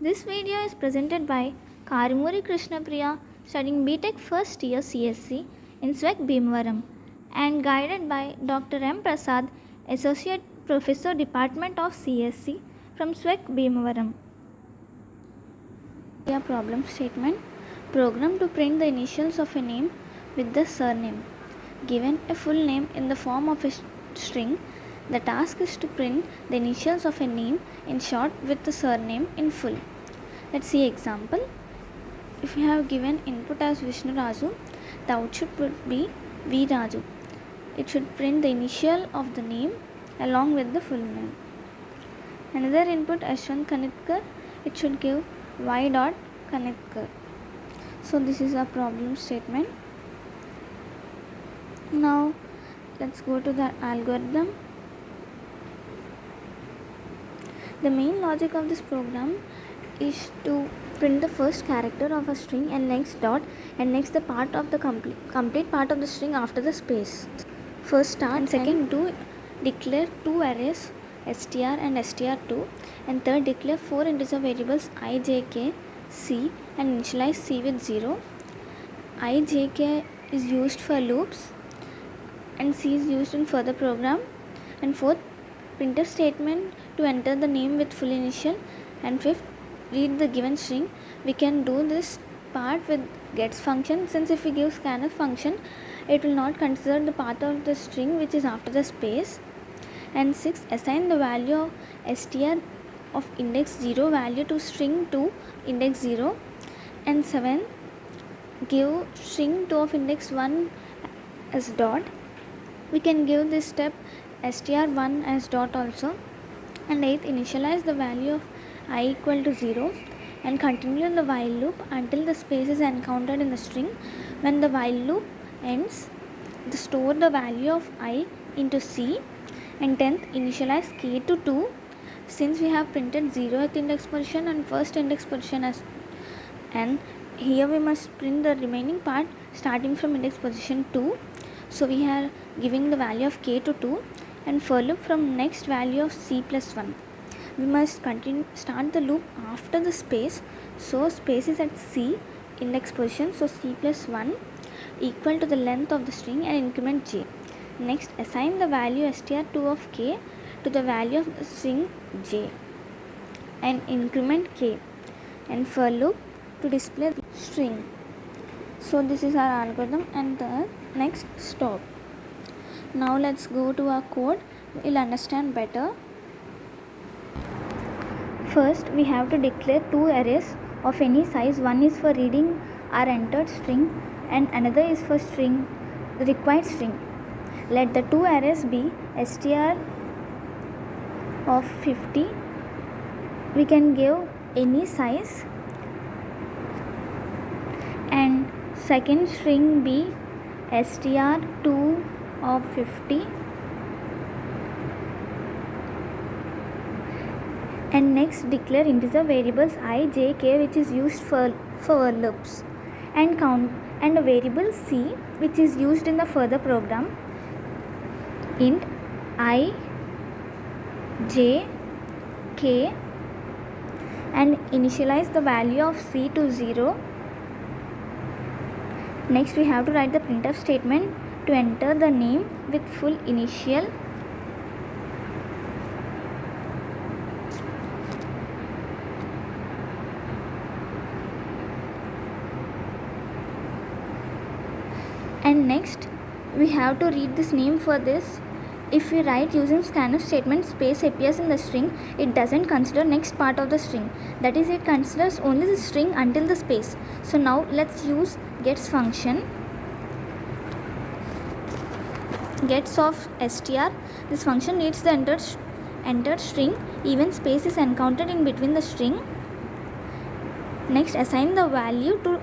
This video is presented by Karimuri Krishnapriya, studying BTech first year CSC in SWEC Bhimavaram, and guided by Dr. M. Prasad, Associate Professor, Department of CSC from SWEC Bhimavaram. Problem statement: program to print the initials of a name with the surname. Given a full name in the form of a string, the task is to print the initials of a name in short with the surname in full. Let's see example. If you have given input as Vishnu Raju, the output would be V Raju. It should print the initial of the name along with the full name. Another input Ashwant Kanitkar, it should give Y dot Kanitkar. So this is a problem statement. Now let's go to the algorithm. The main logic of this program is to print the first character of a string and next dot and next the part of the complete part of the string after the space. First start and second do declare two arrays str and str2, and third declare four integer variables I, j, k, c and initialize c with 0. I, j, k is used for loops and c is used in further program. And fourth, printf statement to enter the name with full initial. And fifth, read the given string. We can do this part with gets function, since if we give scanf function, it will not consider the path of the string which is after the space. And sixth, assign the value of str of index 0 value to string 2 index 0. And seventh, give string 2 of index 1 as dot. We can give this step str1 as dot also. And eighth, initialize the value of I equal to 0 and continue in the while loop until the space is encountered in the string. When the while loop ends, store the value of I into C. And 10th, initialize k to 2, since we have printed 0th index position and first index position as, and here we must print the remaining part starting from index position 2. So we are giving the value of k to 2 and for loop from next value of c plus 1. We must start the loop after the space, so space is at c index position, so c plus 1 equal to the length of the string and increment j. Next, assign the value str2 of k to the value of the string j and increment k, and for loop to display the string. So this is our algorithm, and the next stop. Now let's go to our code. We'll understand better. First, we have to declare two arrays of any size. One is for reading our entered string and another is for string the required string. Let the two arrays be str of 50. We can give any size, and second string be str2 of 50, and next declare integer variables I, j, k which is used for loops, and count, and a variable c which is used in the further program, int I, j, k, and initialize the value of c to 0. Next we have to write the printf statement to enter the name with full initial. And next we have to read this name. For this, if we write using scanf statement, space appears in the string, it doesn't consider next part of the string, that is, it considers only the string until the space. So now let's use gets function. Gets of str, this function reads the entered string even space is encountered in between the string. Next, assign the value to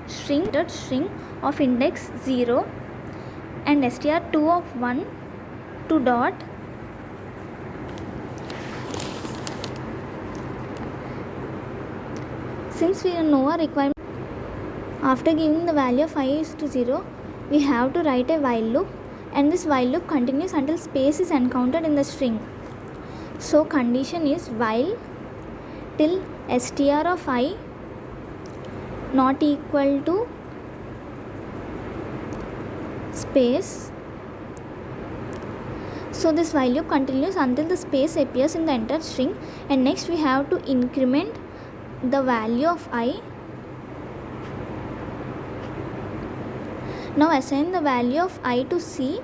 string of index 0 and str2 of 1 to dot. Since we know our requirement, after giving the value of I is to 0, we have to write a while loop, and this while loop continues until space is encountered in the string. So condition is while till str of I not equal to space. So this while loop continues until the space appears in the entered string, and next we have to increment the value of I. Now assign the value of I to C.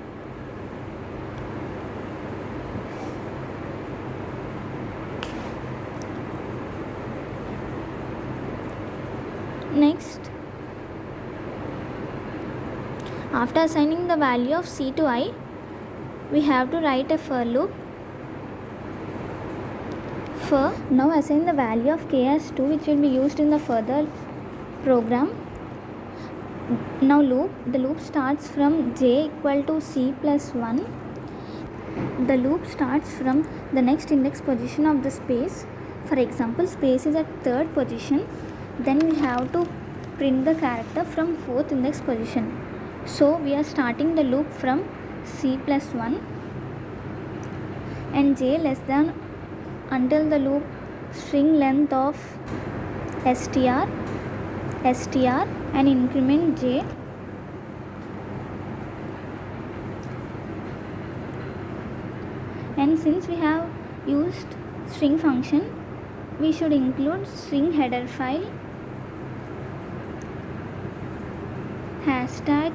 Next, after assigning the value of C to I, we have to write a for loop. For now assign the value of k as 2, which will be used in the further program. Now the loop starts from j equal to c plus 1. The loop starts from the next index position of the space. For example, space is at third position, then we have to print the character from fourth index position. So we are starting the loop from c plus 1 and j less than until the loop string length of str and increment j. And since we have used string function, we should include string header file hashtag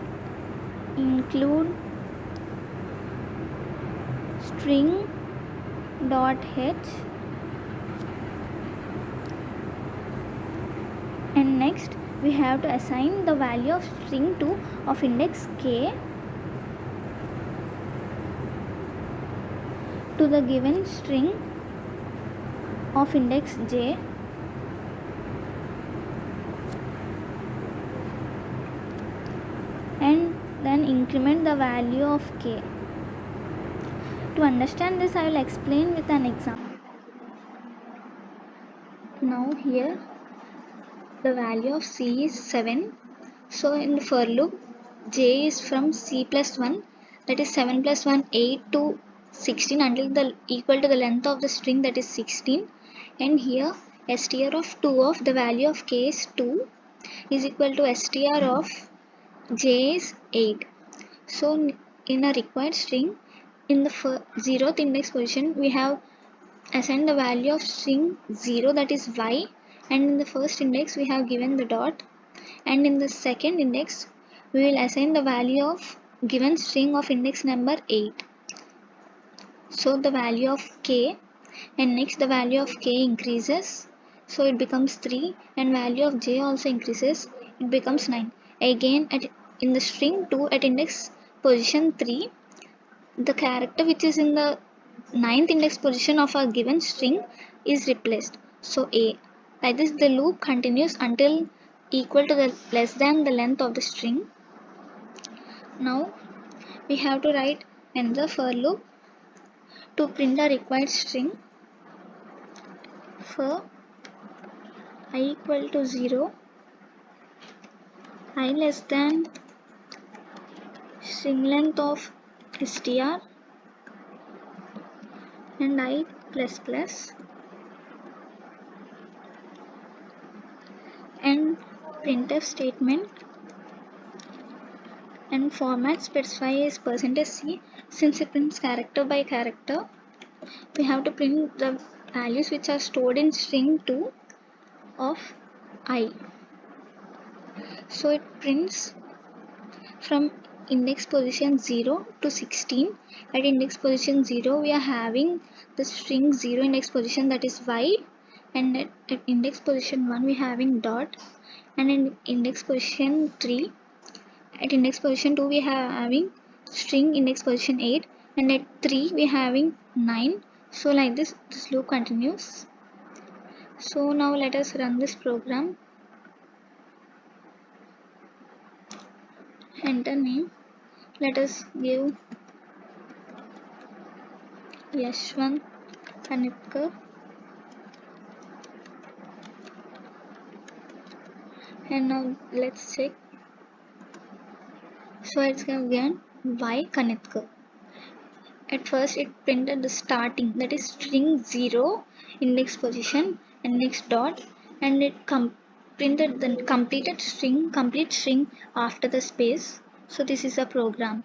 include string dot h, and next we have to assign the value of string 2 of index k to the given string of index j, and then increment the value of k. To understand this, I will explain with an example. Now here the value of c is 7. So in the for loop, j is from c plus 1, that is 7 plus 1 8 to 16 until the equal to the length of the string, that is 16. And here str of 2 of the value of k is 2 is equal to str of j is 8. So in a required string, in the 0th index position, we have assigned the value of string 0, that is y, and in the first index we have given the dot, and in the second index we will assign the value of given string of index number 8. So the value of k, and next the value of k increases, so it becomes 3, and value of j also increases, it becomes 9. Again in the string 2 at index position 3, the character which is in the 9th index position of a given string is replaced, so a. Like this the loop continues until equal to the less than the length of the string. Now we have to write another for loop to print the required string. For I equal to 0, I less than string length of str and I plus plus, and printf statement, and format specify is %c. Since it prints character by character, we have to print the values which are stored in string 2 of I. So it prints from index position 0 to 16. At index position 0 we are having the string 0 index position, that is y, and at index position 1 we are having dot, and in index position 3, at index position 2 we are having string index position 8, and at 3 we are having 9. So like this loop continues. So now let us run this program. Enter name, let us give Yashwant Kanitkar, and now let's check. So it's again Y Kanitkar. At first it printed the starting, that is string 0 index position, and next dot, and it printed the completed string, complete string after the space. So this is a program.